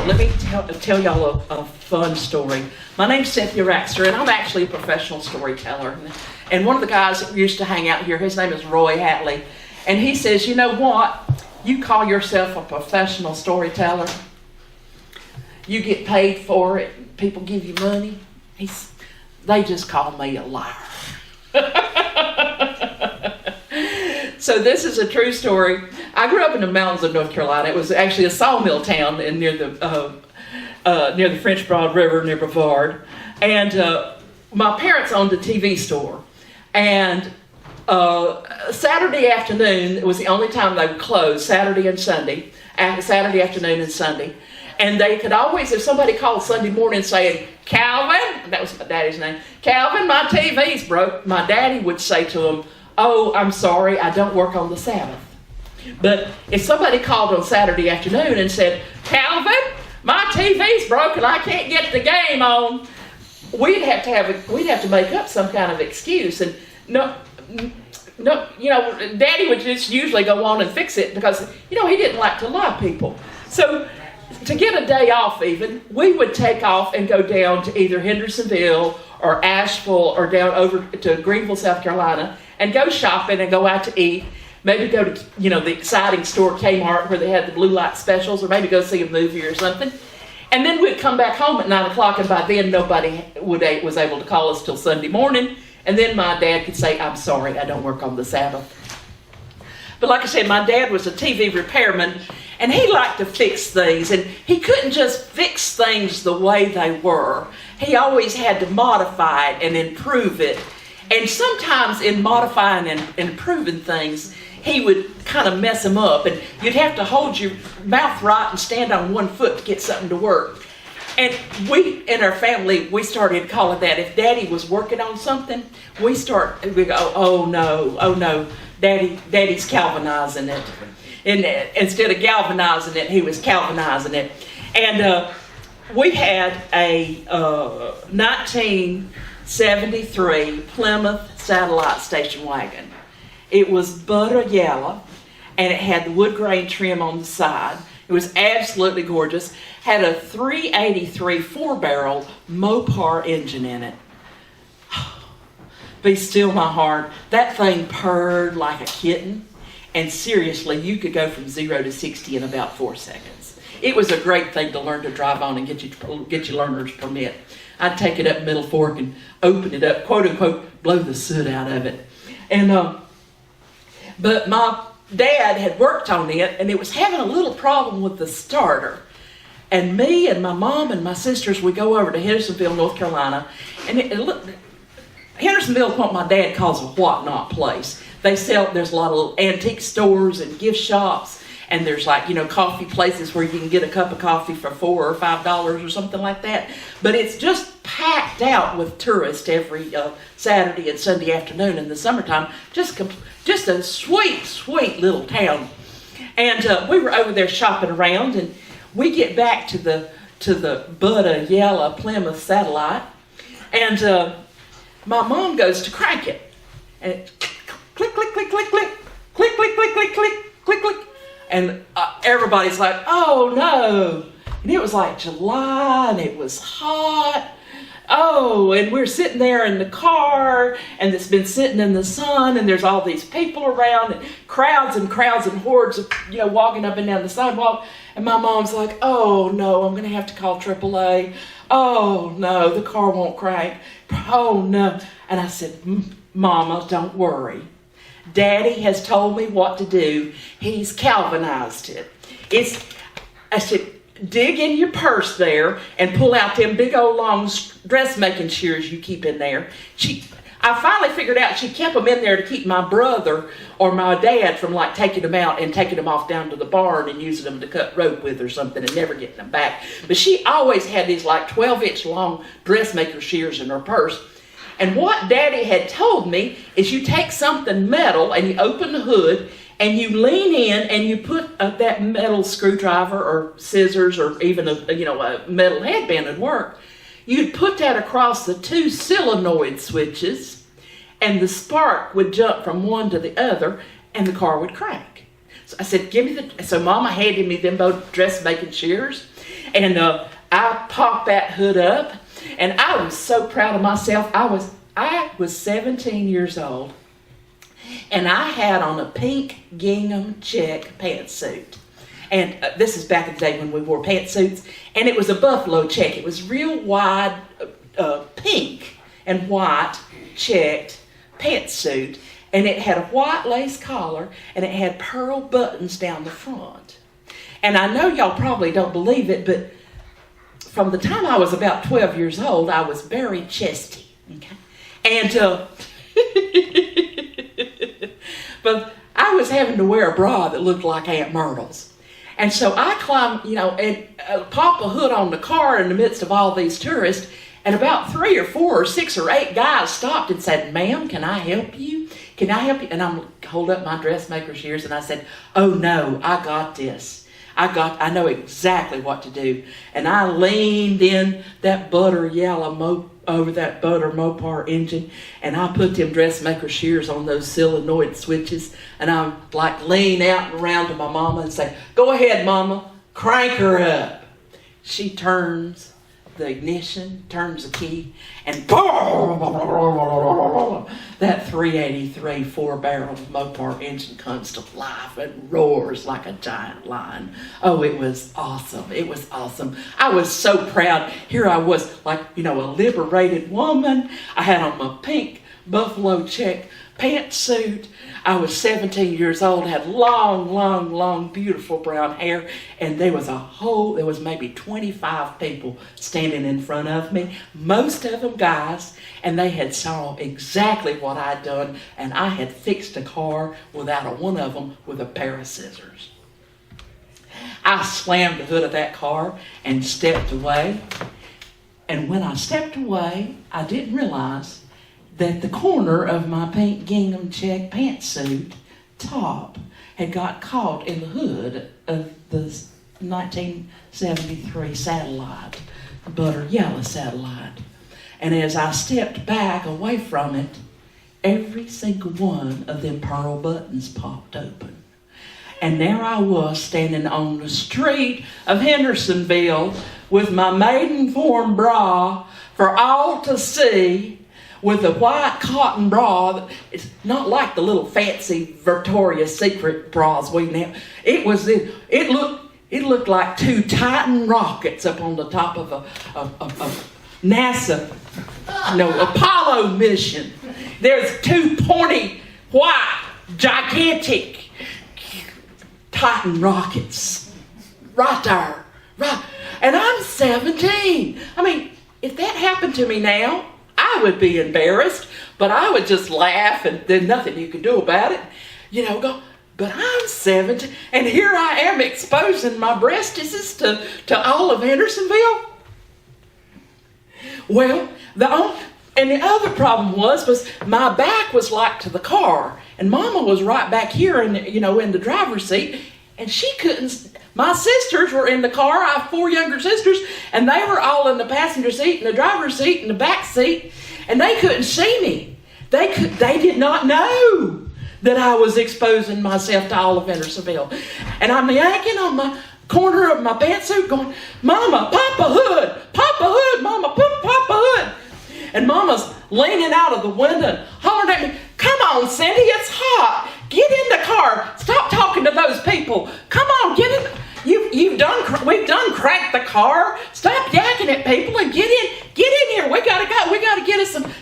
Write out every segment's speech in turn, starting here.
let me tell y'all a fun story. My name's Cynthia Raxter, and I'm actually a professional storyteller. And one of the guys that used to hang out here, his name is Roy Hatley, and he says, you know what? You call yourself a professional storyteller. You get paid for it. People give you money. They just call me a liar. So this is a true story. I grew up in the mountains of North Carolina. It was actually a sawmill town near the French Broad River near Brevard. And my parents owned a TV store. And Saturday afternoon, it was the only time they would close, Saturday and Sunday, Saturday afternoon and Sunday. And they could always, if somebody called Sunday morning saying, Calvin, that was my daddy's name, Calvin, my TV's broke, my daddy would say to him, oh, I'm sorry, I don't work on the Sabbath. But if somebody called on Saturday afternoon and said, Calvin, my TV's broken, I can't get the game on, we'd have to make up some kind of excuse. And no, Daddy would just usually go on and fix it because, he didn't like to lie people. So to get a day off even, we would take off and go down to either Hendersonville or Asheville or down over to Greenville, South Carolina, and go shopping and go out to eat. Maybe go to, the exciting store Kmart where they had the blue light specials, or maybe go see a movie or something. And then we'd come back home at 9 o'clock, and by then nobody was able to call us till Sunday morning. And then my dad could say, I'm sorry, I don't work on the Sabbath. But like I said, my dad was a TV repairman, and he liked to fix things, and he couldn't just fix things the way they were. He always had to modify it and improve it. And sometimes in modifying and improving things, he would kind of mess them up, and you'd have to hold your mouth right and stand on one foot to get something to work. And we, in our family, we started calling that, if Daddy was working on something, we go, oh no, Daddy's Calvinizing it. And instead of galvanizing it, he was Calvinizing it. And we had a 1973 Plymouth Satellite station wagon. It was butter yellow, and it had the wood grain trim on the side. It was absolutely gorgeous. Had a 383 4-barrel Mopar engine in it. Be still my heart. That thing purred like a kitten. And seriously, you could go from 0 to 60 in about 4 seconds. It was a great thing to learn to drive on and get your learner's permit. I'd take it up Middle Fork and open it up, quote unquote, blow the soot out of it. And but my dad had worked on it, and it was having a little problem with the starter. And me and my mom and my sisters, we go over to Hendersonville, North Carolina, and Hendersonville is what my dad calls a whatnot place. There's a lot of little antique stores and gift shops, and there's coffee places where you can get a cup of coffee for $4 or $5 or something like that. But it's just packed out with tourists every Saturday and Sunday afternoon in the summertime. Just a sweet, sweet little town. And we were over there shopping around, and we get back to the butter yellow Plymouth Satellite, and my mom goes to crank it, and it click, click, click, click, click, click, click, click, click, click, click, click, and everybody's like, oh no. And it was like July, and it was hot. Oh, and we're sitting there in the car, and it's been sitting in the sun, and there's all these people around, and crowds and hordes of, walking up and down the sidewalk. And my mom's like, oh no, I'm going to have to call AAA. Oh no, the car won't crank. Oh no. And I said, Mama, don't worry. Daddy has told me what to do. He's Calvinized it. I said, dig in your purse there and pull out them big old long dressmaking shears you keep in there. I finally figured out she kept them in there to keep my brother or my dad from taking them out and taking them off down to the barn and using them to cut rope with or something and never getting them back. But she always had these 12-inch long dressmaker shears in her purse. And what Daddy had told me is you take something metal and you open the hood and you lean in and you put that metal screwdriver or scissors or even a metal headband would work. You'd put that across the 2 solenoid switches, and the spark would jump from one to the other, and the car would crank. So I said, so Mama handed me them both dressmaking shears, And I popped that hood up, and I was so proud of myself. I was 17 years old, and I had on a pink gingham check pantsuit. And this is back in the day when we wore pantsuits, and it was a buffalo check. It was real wide, pink and white checked pantsuit, and it had a white lace collar, and it had pearl buttons down the front. And I know y'all probably don't believe it, but from the time I was about 12 years old, I was very chesty, okay? And, but I was having to wear a bra that looked like Aunt Myrtle's. And so I climbed, and pop a hood on the car in the midst of all these tourists, and about 3 or 4 or 6 or 8 guys stopped and said, "Ma'am, can I help you? Can I help you?" And I'm hold up my dressmaker's shears, and I said, "Oh no, I got this. I know exactly what to do." And I leaned in that butter yellow over that butter Mopar engine, and I put them dressmaker shears on those solenoid switches, and I like lean out and around to my mama and say, "Go ahead, mama, crank her up." She turns the ignition, turns the key, and that 383 4-barrel Mopar engine comes to life and roars like a giant lion. Oh, it was awesome. It was awesome. I was so proud. Here I was, like, a liberated woman. I had on my pink buffalo check pantsuit. I was 17 years old, had long, beautiful brown hair, and there was maybe 25 people standing in front of me, most of them guys, and they had saw exactly what I'd done, and I had fixed a car without one of them with a pair of scissors. I slammed the hood of that car and stepped away, and when I stepped away, I didn't realize that the corner of my pink gingham check pantsuit top had got caught in the hood of the 1973 Satellite, butter yellow Satellite. And as I stepped back away from it, every single one of them pearl buttons popped open. And there I was standing on the street of Hendersonville with my maiden form bra for all to see, with a white cotton bra. It's not like the little fancy Victoria's Secret bras we now. It looked like 2 Titan rockets up on the top of a NASA, Apollo mission. There's 2 pointy, white, gigantic Titan rockets right there. Right. And I'm 17. I mean, if that happened to me now, I would be embarrassed, but I would just laugh, and there's nothing you can do about it. But I'm 17, and here I am exposing my breastises to all of Hendersonville. Well, the other problem was my back was like to the car, and Mama was right back here in the driver's seat, and she couldn't. My sisters were in the car. I have 4 younger sisters, and they were all in the passenger seat and the driver's seat and the back seat, and they couldn't see me. They did not know that I was exposing myself to all of Hendersonville. And I'm yanking on my corner of my pantsuit going, "Mama, pop a hood, Mama, pop a hood." And Mama's leaning out of the window and hollering at me, "Come on, Cindy, it's hot. Get in the car. Stop talking to those people. Come on, get in. We've done cracked the car. Stop yakking at people and get in here. We gotta go. We gotta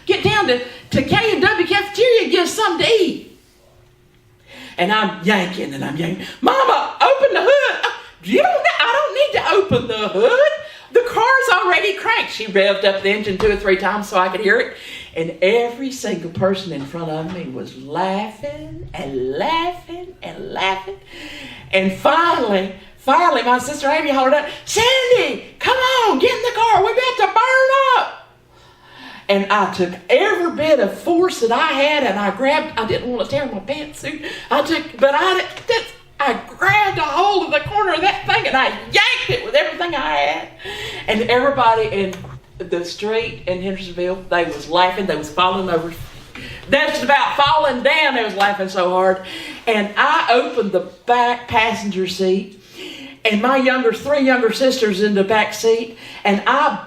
get down to K&W cafeteria and get us something to eat." And I'm yanking. "Mama, open the hood." I don't need to open the hood. The car's already cranked. She revved up the engine 2 or 3 times so I could hear it. And every single person in front of me was laughing and laughing and laughing. And finally, my sister Amy hollered out, "Sandy, come on, get in the car. We're about to burn up." And I took every bit of force that I had, and I didn't want to tear my pantsuit. I grabbed a hold of the corner of that thing, and I yanked it with everything I had. And everybody in the street in Hendersonville, they was laughing. They was falling over. That's just about falling down. They was laughing so hard. And I opened the back passenger seat, and my three younger sisters in the back seat, and I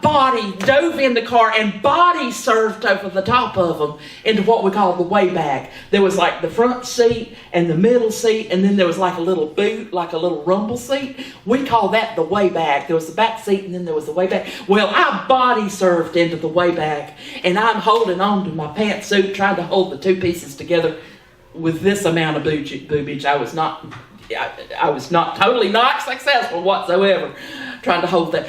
dove in the car and body surfed over the top of them into what we call the way back. There was like the front seat and the middle seat, and then there was like a little boot, like a little rumble seat. We call that the way back. There was the back seat, and then there was the way back. Well, I body surfed into the way back, and I'm holding on to my pantsuit, trying to hold the two pieces together with this amount of boobage. I was not totally not successful whatsoever trying to hold that.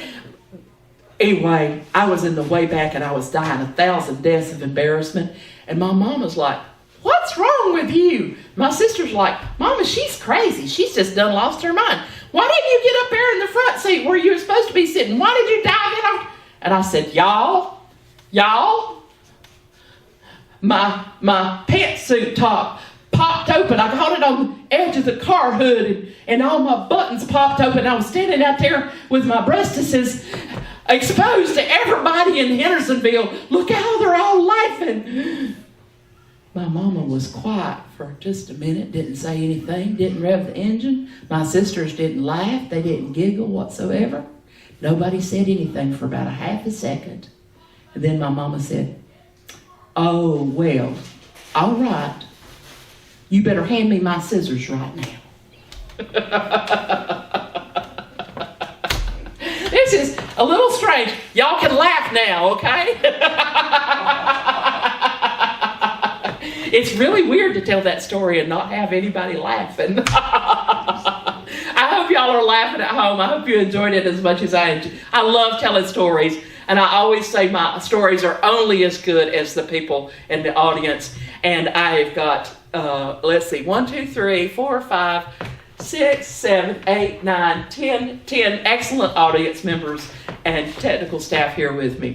Anyway, I was in the way back and I was dying 1,000 deaths of embarrassment. And my mom was like, "What's wrong with you?" My sister's like, "Mama, she's crazy. She's just done lost her mind. Why didn't you get up there in the front seat where you were supposed to be sitting? Why did you dive in?" And I said, y'all, my pantsuit top popped open. I got it on the edge of the car hood, and all my buttons popped open. I was standing out there with my breastises exposed to everybody in Hendersonville. Look how they're all laughing. My mama was quiet for just a minute, didn't say anything, didn't rev the engine. My sisters didn't laugh. They didn't giggle whatsoever. Nobody said anything for about a half a second. And then my mama said, "Oh, well, all right. You better hand me my scissors right now." This is a little strange. Y'all can laugh now, okay? It's really weird to tell that story and not have anybody laughing. I hope y'all are laughing at home. I hope you enjoyed it as much as I enjoyed. I love telling stories, and I always say my stories are only as good as the people in the audience. And I've got, 1, 2, 3, 4, 5, 6, 7, 8, 9, 10 excellent audience members and technical staff here with me.